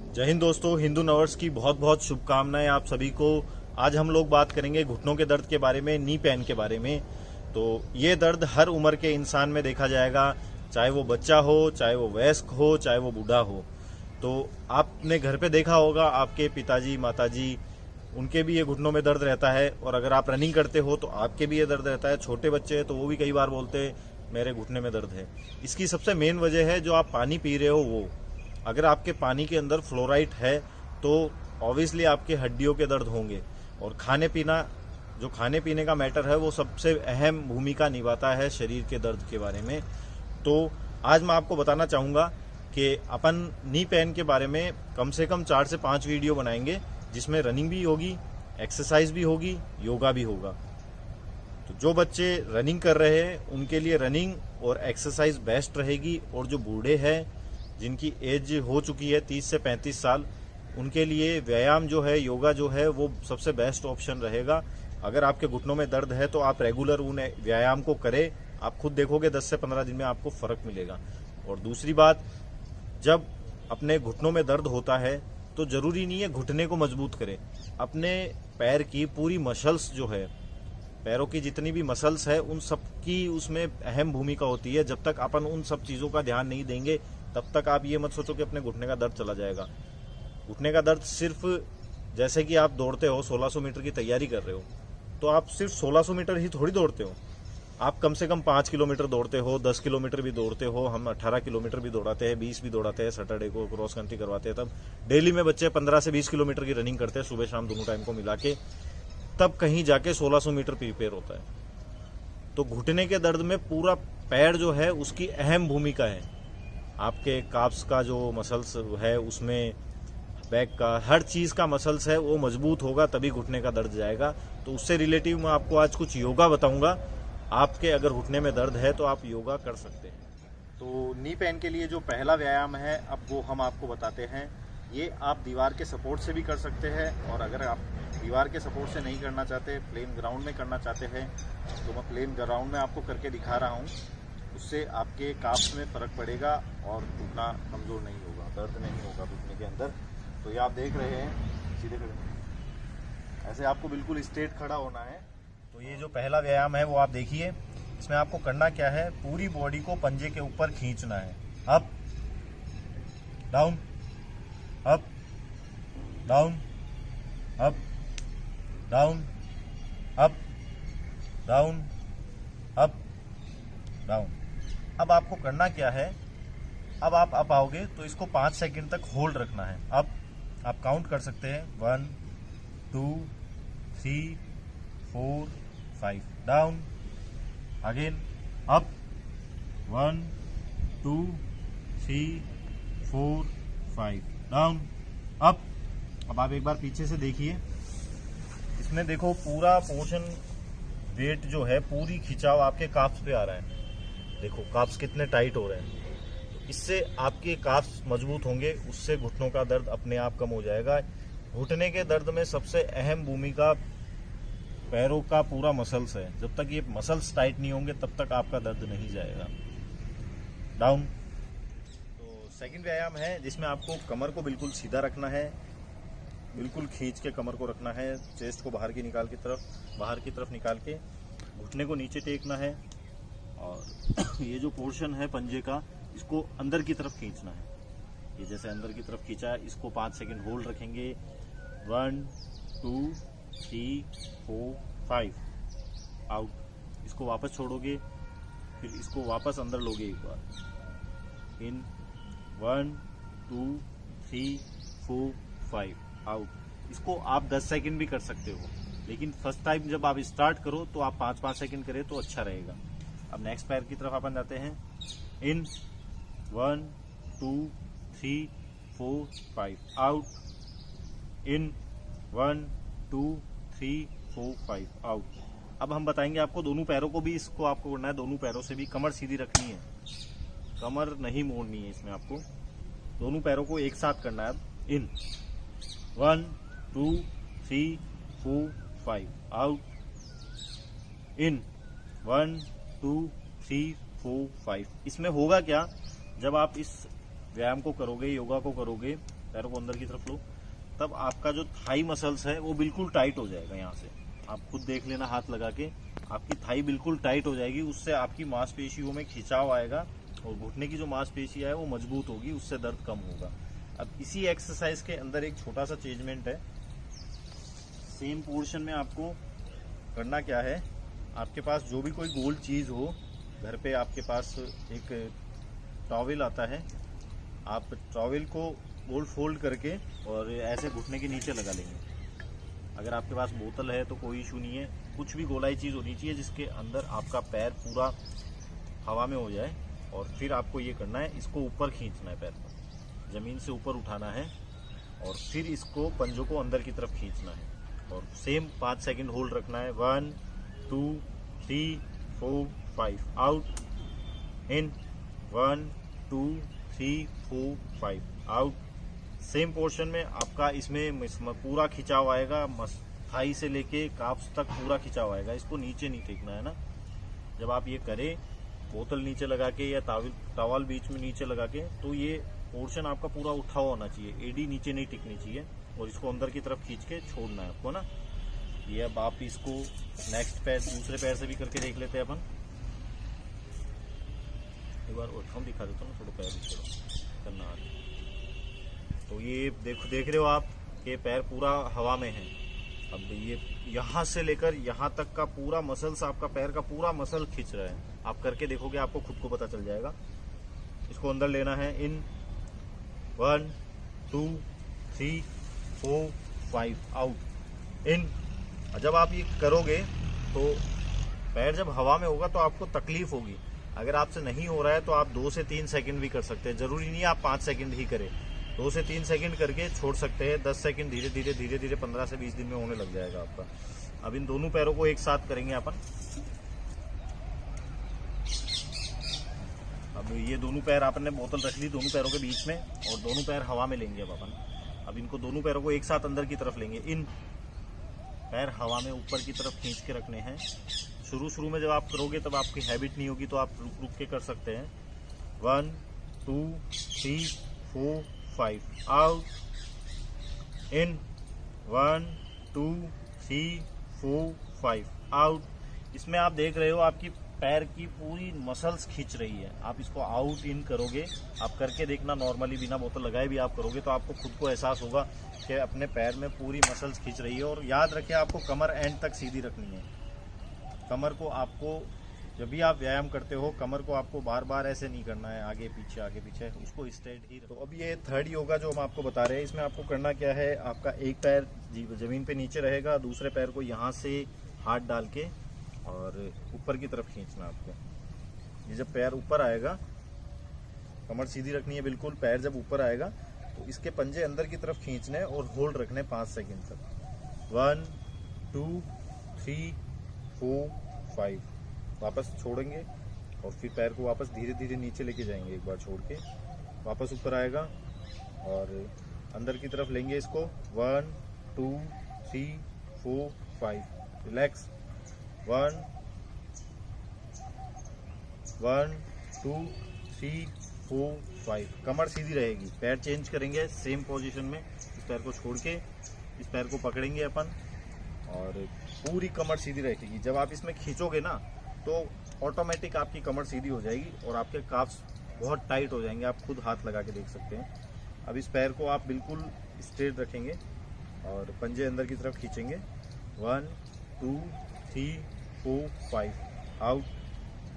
जय हिंद दोस्तों, हिंदू नवर्स की बहुत बहुत शुभकामनाएं आप सभी को। आज हम लोग बात करेंगे घुटनों के दर्द के बारे में, नी पेन के बारे में। तो ये दर्द हर उम्र के इंसान में देखा जाएगा, चाहे वो बच्चा हो, चाहे वो वयस्क हो, चाहे वो बूढ़ा हो। तो आपने घर पे देखा होगा, आपके पिताजी माताजी, उनके भी ये घुटनों में दर्द रहता है। और अगर आप रनिंग करते हो तो आपके भी ये दर्द रहता है। छोटे बच्चे हैं तो वो भी कई बार बोलते हैं मेरे घुटने में दर्द है। इसकी सबसे मेन वजह है जो आप पानी पी रहे हो वो। अगर आपके पानी के अंदर फ्लोराइड है तो ऑब्वियसली आपके हड्डियों के दर्द होंगे। और खाने पीना, जो खाने पीने का मैटर है वो सबसे अहम भूमिका निभाता है शरीर के दर्द के बारे में। तो आज मैं आपको बताना चाहूँगा कि अपन नी पेन के बारे में कम से कम 4 से 5 वीडियो बनाएंगे, जिसमें रनिंग भी होगी, एक्सरसाइज भी होगी, योगा भी होगा। तो जो बच्चे रनिंग कर रहे हैं उनके लिए रनिंग और एक्सरसाइज बेस्ट रहेगी। और जो बूढ़े हैं, जिनकी एज हो चुकी है 30 से 35 साल, उनके लिए व्यायाम जो है, योगा जो है, वो सबसे बेस्ट ऑप्शन रहेगा। अगर आपके घुटनों में दर्द है तो आप रेगुलर उन व्यायाम को करें। आप खुद देखोगे 10 से 15 दिन में आपको फर्क मिलेगा। और दूसरी बात, जब अपने घुटनों में दर्द होता है तो जरूरी नहीं है घुटने को मजबूत करें। अपने पैर की पूरी मसल्स जो है, पैरों की जितनी भी मसल्स है, उन सब की उसमें अहम भूमिका होती है। जब तक अपन उन सब चीज़ों का ध्यान नहीं देंगे तब तक आप ये मत सोचो कि अपने घुटने का दर्द चला जाएगा। घुटने का दर्द सिर्फ, जैसे कि आप दौड़ते हो, 1600 मीटर की तैयारी कर रहे हो, तो आप सिर्फ 1600 मीटर ही थोड़ी दौड़ते हो। आप कम से कम 5 किलोमीटर दौड़ते हो, 10 किलोमीटर भी दौड़ते हो। हम 18 किलोमीटर भी दौड़ाते हैं, 20 भी दौड़ाते हैं। सैटरडे को क्रॉस कंट्री करवाते हैं। तब डेली में बच्चे 15 से 20 किलोमीटर की रनिंग करते हैं, सुबह शाम दोनों टाइम को मिला के। तब कहीं जाके 1600 मीटर प्रिपेयर होता है। तो घुटने के दर्द में पूरा पैर जो है उसकी अहम भूमिका है। आपके काफ्स का जो मसल्स है, उसमें बैक का हर चीज़ का मसल्स है, वो मजबूत होगा तभी घुटने का दर्द जाएगा। तो उससे रिलेटिव मैं आपको आज कुछ योगा बताऊंगा। आपके अगर घुटने में दर्द है तो आप योगा कर सकते हैं। तो नी पेन के लिए जो पहला व्यायाम है, अब वो हम आपको बताते हैं। ये आप दीवार के सपोर्ट से भी कर सकते हैं, और अगर आप दीवार के सपोर्ट से नहीं करना चाहते, प्लेन ग्राउंड में करना चाहते हैं, तो मैं प्लेन ग्राउंड में आपको करके दिखा रहा हूँ। उससे आपके काफ्स में फर्क पड़ेगा और घुटना कमज़ोर नहीं होगा, दर्द नहीं होगा घुटने के अंदर। तो ये आप देख रहे हैं, सीधे खड़े, ऐसे आपको बिल्कुल स्ट्रेट खड़ा होना है। तो ये जो पहला व्यायाम है वो आप देखिए। इसमें आपको करना क्या है, पूरी बॉडी को पंजे के ऊपर खींचना है। Up down, up down, up down, up down, up down. अब आपको करना क्या है, अब आप आओगे तो इसको 5 सेकंड तक होल्ड रखना है। अब आप काउंट कर सकते हैं, 1 2 3 4 5। Down, again up, 1 2 3 4 5। Down, up. अब आप एक बार पीछे से देखिए, इसमें देखो पूरा पोर्शन, वेट जो है, पूरी खिंचाव आपके काफ्स पे आ रहा है। देखो काफ्स कितने टाइट हो रहे हैं। तो इससे आपके काफ्स मजबूत होंगे, उससे घुटनों का दर्द अपने आप कम हो जाएगा। घुटने के दर्द में सबसे अहम भूमिका पैरों का पूरा मसल्स है। जब तक ये मसल्स टाइट नहीं होंगे तब तक आपका दर्द नहीं जाएगा। डाउन। तो सेकंड व्यायाम है जिसमें आपको कमर को बिल्कुल सीधा रखना है, बिल्कुल खींच के कमर को रखना है। चेस्ट को बाहर की तरफ निकाल के घुटने को नीचे टेकना है। और ये जो पोर्शन है पंजे का, इसको अंदर की तरफ खींचना है। ये जैसे अंदर की तरफ खींचा है, इसको 5 सेकंड होल्ड रखेंगे। 1 2 3 4 5। आउट। इसको वापस छोड़ोगे, फिर इसको वापस अंदर लोगे एक बार। इन 1 2 3 4 5। आउट। इसको आप 10 सेकंड भी कर सकते हो, लेकिन फर्स्ट टाइम जब आप स्टार्ट करो तो आप 5-5 सेकंड करें तो अच्छा रहेगा। अब नेक्स्ट पैर की तरफ अपन जाते हैं। इन 1 2 3 4 5। आउट। इन 1 2 3 4 5। आउट। अब हम बताएंगे आपको दोनों पैरों को भी, इसको आपको करना है दोनों पैरों से भी। कमर सीधी रखनी है, कमर नहीं मोड़नी है। इसमें आपको दोनों पैरों को एक साथ करना है। अब इन 1 2 3 4 5। आउट। इन 1 2 3 4 5। इसमें होगा क्या, जब आप इस व्यायाम को करोगे, योगा को करोगे, पैरों को अंदर की तरफ लो, तब आपका जो थाई मसल्स है वो बिल्कुल टाइट हो जाएगा। यहाँ से आप खुद देख लेना, हाथ लगा के आपकी थाई बिल्कुल टाइट हो जाएगी। उससे आपकी मांसपेशियों में खिंचाव आएगा और घुटने की जो मांसपेशी है वो मजबूत होगी, उससे दर्द कम होगा। अब इसी एक्सरसाइज के अंदर एक छोटा सा चेंजमेंट है। सेम पोर्शन में आपको करना क्या है, आपके पास जो भी कोई गोल चीज़ हो घर पे, आपके पास एक टॉवेल आता है, आप टॉवेल को गोल फोल्ड करके और ऐसे घुटने के नीचे लगा लेंगे। अगर आपके पास बोतल है तो कोई इशू नहीं है, कुछ भी गोलाई चीज़ होनी चाहिए जिसके अंदर आपका पैर पूरा हवा में हो जाए। और फिर आपको ये करना है, इसको ऊपर खींचना है, पैर को ज़मीन से ऊपर उठाना है और फिर इसको पंजों को अंदर की तरफ खींचना है और सेम 5 सेकंड होल्ड रखना है। 1 2 3 4 5 आउट, इन 1 2 3 4 5 आउट। सेम पोर्शन में आपका इसमें पूरा खिंचाव आएगा, थाई से लेके काफ्स तक पूरा खिंचाव आएगा। इसको नीचे नहीं फेंकना है ना। जब आप ये करें, बोतल नीचे लगा के या टॉवल बीच में नीचे लगा के, तो ये पोर्शन आपका पूरा उठा हुआ होना चाहिए, एडी नीचे नहीं टिकनी चाहिए और इसको अंदर की तरफ खींच के छोड़ना है आपको ना। ये अब आप इसको नेक्स्ट पैर, दूसरे पैर से भी करके देख लेते हैं अपन। एक बार उठाऊं, दिखा देता हूँ, थोड़ा पैर भी करना। तो ये देख रहे हो आप कि पैर पूरा हवा में है। अब ये यहाँ से लेकर यहाँ तक का पूरा मसल्स, आपका पैर का पूरा मसल खींच रहा है। आप करके देखोगे, आपको खुद को पता चल जाएगा। इसको अंदर लेना है, इन 1 2 3 4 5 आउट, इन। जब आप ये करोगे तो पैर जब हवा में होगा तो आपको तकलीफ होगी। अगर आपसे नहीं हो रहा है तो आप 2 से 3 सेकंड भी कर सकते हैं, जरूरी नहीं आप 5 सेकंड ही करें। 2 से 3 सेकंड करके छोड़ सकते हैं। 10 सेकंड धीरे धीरे 15 से 20 दिन में होने लग जाएगा आपका। अब इन दोनों पैरों को एक साथ करेंगे अपन। अब ये दोनों पैर आपने बोतल रख ली दोनों पैरों के बीच में और दोनों पैर हवा में लेंगे अब अपन। अब इनको दोनों पैरों को एक साथ अंदर की तरफ लेंगे। इन पैर हवा में ऊपर की तरफ खींच के रखने हैं। शुरू में जब आप करोगे तब आपकी हैबिट नहीं होगी, तो आप रुक के कर सकते हैं। 1 2 3 4 5 आउट, इन 1 2 3 4 5 आउट। इसमें आप देख रहे हो आपकी पैर की पूरी मसल्स खींच रही है। आप इसको आउट इन करोगे, आप करके देखना, नॉर्मली बिना बोतल लगाए भी आप करोगे तो आपको खुद को एहसास होगा कि अपने पैर में पूरी मसल्स खींच रही है। और याद रखिए, आपको कमर एंड तक सीधी रखनी है। कमर को आपको, जब भी आप व्यायाम करते हो, कमर को आपको बार बार ऐसे नहीं करना है, आगे पीछे, उसको स्ट्रेट ही। तो अब ये थर्ड योगा जो हम आपको बता रहे हैं, इसमें आपको करना क्या है, आपका एक पैर जमीन पे नीचे रहेगा, दूसरे पैर को यहाँ से हाथ डाल के और ऊपर की तरफ खींचना आपको। ये जब पैर ऊपर आएगा, कमर सीधी रखनी है बिल्कुल, पैर जब ऊपर आएगा तो इसके पंजे अंदर की तरफ खींचने और होल्ड रखने 5 सेकंड तक। 1 2 3 4 5, वापस छोड़ेंगे और फिर पैर को वापस धीरे धीरे नीचे लेके जाएंगे। एक बार छोड़ के वापस ऊपर आएगा और अंदर की तरफ लेंगे इसको। 1 2 3 4 5, रिलैक्स। 1 2 3 4 5, कमर सीधी रहेगी। पैर चेंज करेंगे सेम पोजीशन में, इस पैर को छोड़ के इस पैर को पकड़ेंगे अपन और पूरी कमर सीधी रहेगी। जब आप इसमें खींचोगे ना तो ऑटोमेटिक आपकी कमर सीधी हो जाएगी और आपके काफ्स बहुत टाइट हो जाएंगे। आप खुद हाथ लगा के देख सकते हैं। अब इस पैर को आप बिल्कुल स्ट्रेट रखेंगे और पंजे अंदर की तरफ खींचेंगे। 1 2 3 4 5 आउट,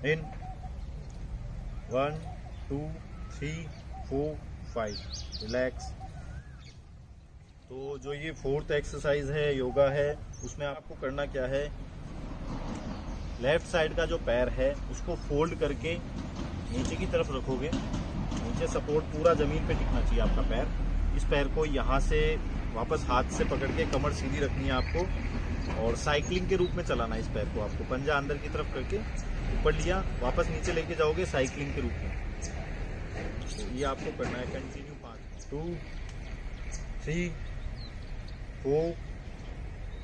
इन 1 2 3 4 5, रिलैक्स। तो जो ये 4th एक्सरसाइज है, योगा है, उसमें आपको करना क्या है, लेफ्ट साइड का जो पैर है उसको फोल्ड करके नीचे की तरफ रखोगे। नीचे सपोर्ट पूरा ज़मीन पे टिकना चाहिए आपका पैर। इस पैर को यहाँ से वापस हाथ से पकड़ के कमर सीधी रखनी है आपको और साइकिलिंग के रूप में चलाना है इस पैर को। आपको पंजा अंदर की तरफ करके ऊपर लिया, वापस नीचे लेके जाओगे साइकिलिंग के रूप में। तो ये आपको करना है कंटिन्यू। 5 2 3 4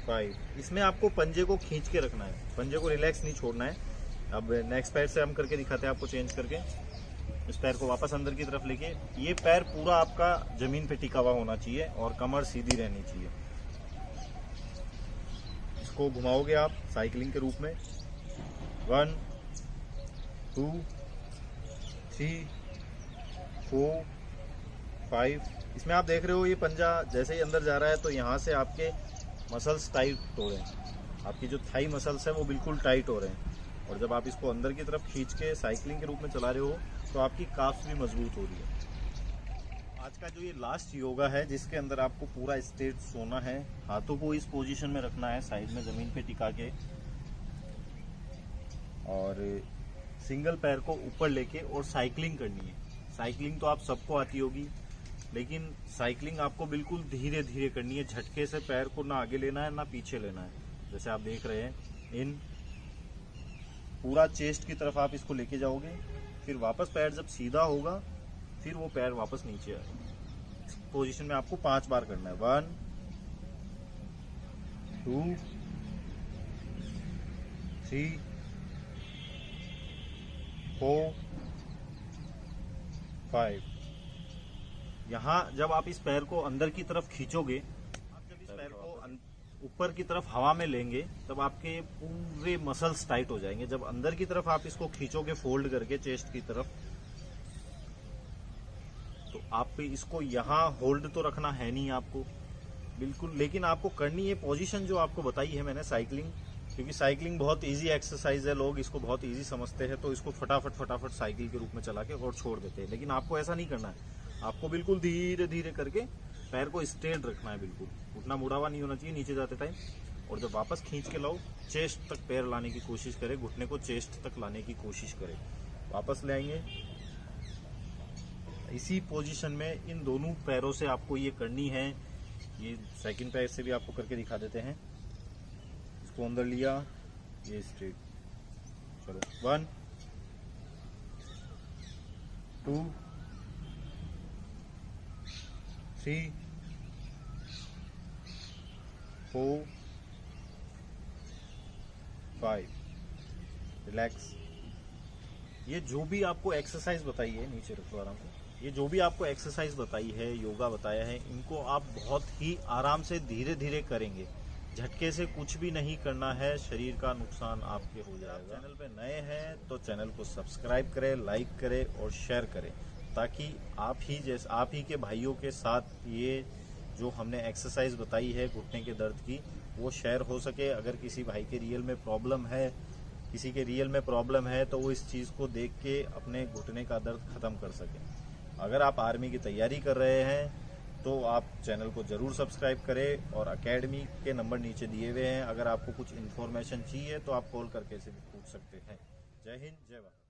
5। इसमें आपको पंजे को खींच के रखना है, पंजे को रिलैक्स नहीं छोड़ना है। अब नेक्स्ट पैर से हम करके दिखाते हैं आपको, चेंज करके। इस पैर को वापस अंदर की तरफ लेके, ये पैर पूरा आपका जमीन पे टिका हुआ होना चाहिए और कमर सीधी रहनी चाहिए। इसको घुमाओगे आप साइकिलिंग के रूप में। 1 2 3 4 5। इसमें आप देख रहे हो ये पंजा जैसे ही अंदर जा रहा है तो यहाँ से आपके मसल्स टाइट हो रहे हैं, आपकी जो थाई मसल्स है वो बिल्कुल टाइट हो रहे हैं। और जब आप इसको अंदर की तरफ खींच के साइकिलिंग के रूप में चला रहे हो तो आपकी काफ्स भी मजबूत हो रही है। आज का जो ये लास्ट योगा है जिसके अंदर आपको पूरा स्ट्रेट सोना है, हाथों को इस पोजीशन में रखना है साइड में जमीन पे टिका के, और सिंगल पैर को ऊपर लेके और साइकिलिंग करनी है। साइकिलिंग तो आप सबको आती होगी, लेकिन साइकिलिंग आपको बिल्कुल धीरे धीरे करनी है। झटके से पैर को ना आगे लेना है ना पीछे लेना है। जैसे आप देख रहे हैं, इन पूरा चेस्ट की तरफ आप इसको लेके जाओगे, फिर वापस पैर जब सीधा होगा फिर वो पैर वापस नीचे आएगा। इस पोजीशन में आपको 5 बार करना है। 1 2 3 4 5। यहाँ जब आप इस पैर को अंदर की तरफ खींचोगे, आप जब इस पैर को ऊपर की तरफ हवा में लेंगे तब आपके पूरे मसल्स टाइट हो जाएंगे। जब अंदर की तरफ आप इसको खींचोगे फोल्ड करके चेस्ट की तरफ, तो आप इसको यहाँ होल्ड तो रखना है नहीं आपको बिल्कुल, लेकिन आपको करनी है पोजीशन जो आपको बताई है मैंने, साइकिलिंग। क्योंकि साइकिलिंग बहुत इजी एक्सरसाइज है, लोग इसको बहुत इजी समझते हैं तो इसको फटाफट साइकिल के रूप में चला के और छोड़ देते हैं। लेकिन आपको ऐसा नहीं करना है, आपको बिल्कुल धीरे धीरे करके पैर को स्ट्रेट रखना है, बिल्कुल उतना मुड़ा हुआ नहीं होना चाहिए नीचे जाते टाइम। और जब वापस खींच के लाओ, चेस्ट तक पैर लाने की कोशिश करें, घुटने को चेस्ट तक लाने की कोशिश करें, वापस ले आएंगे। इसी पोजीशन में इन दोनों पैरों से आपको ये करनी है। ये सेकंड पैर से भी आपको करके दिखा देते हैं। इसको अंदर लिया, ये स्ट्रेट, चलो 1 2 3 4 5। रिलैक्स। ये जो भी आपको एक्सरसाइज बताई है, नीचे रखो आराम से, ये जो भी आपको एक्सरसाइज बताई है, योगा बताया है, इनको आप बहुत ही आराम से धीरे धीरे करेंगे। झटके से कुछ भी नहीं करना है, शरीर का नुकसान आपके हो जाएगा। चैनल पे नए हैं तो चैनल को सब्सक्राइब करें, लाइक करें और शेयर करें, ताकि आप ही के भाइयों के साथ ये जो हमने एक्सरसाइज बताई है घुटने के दर्द की, वो शेयर हो सके। अगर किसी भाई के रियल में प्रॉब्लम है, किसी के रियल में प्रॉब्लम है, तो वो इस चीज़ को देख के अपने घुटने का दर्द खत्म कर सके। अगर आप आर्मी की तैयारी कर रहे हैं तो आप चैनल को जरूर सब्सक्राइब करें, और एकेडमी के नंबर नीचे दिए हुए हैं। अगर आपको कुछ इन्फॉर्मेशन चाहिए तो आप कॉल करके इसे भी पूछ सकते हैं। जय हिंद, जय भारत।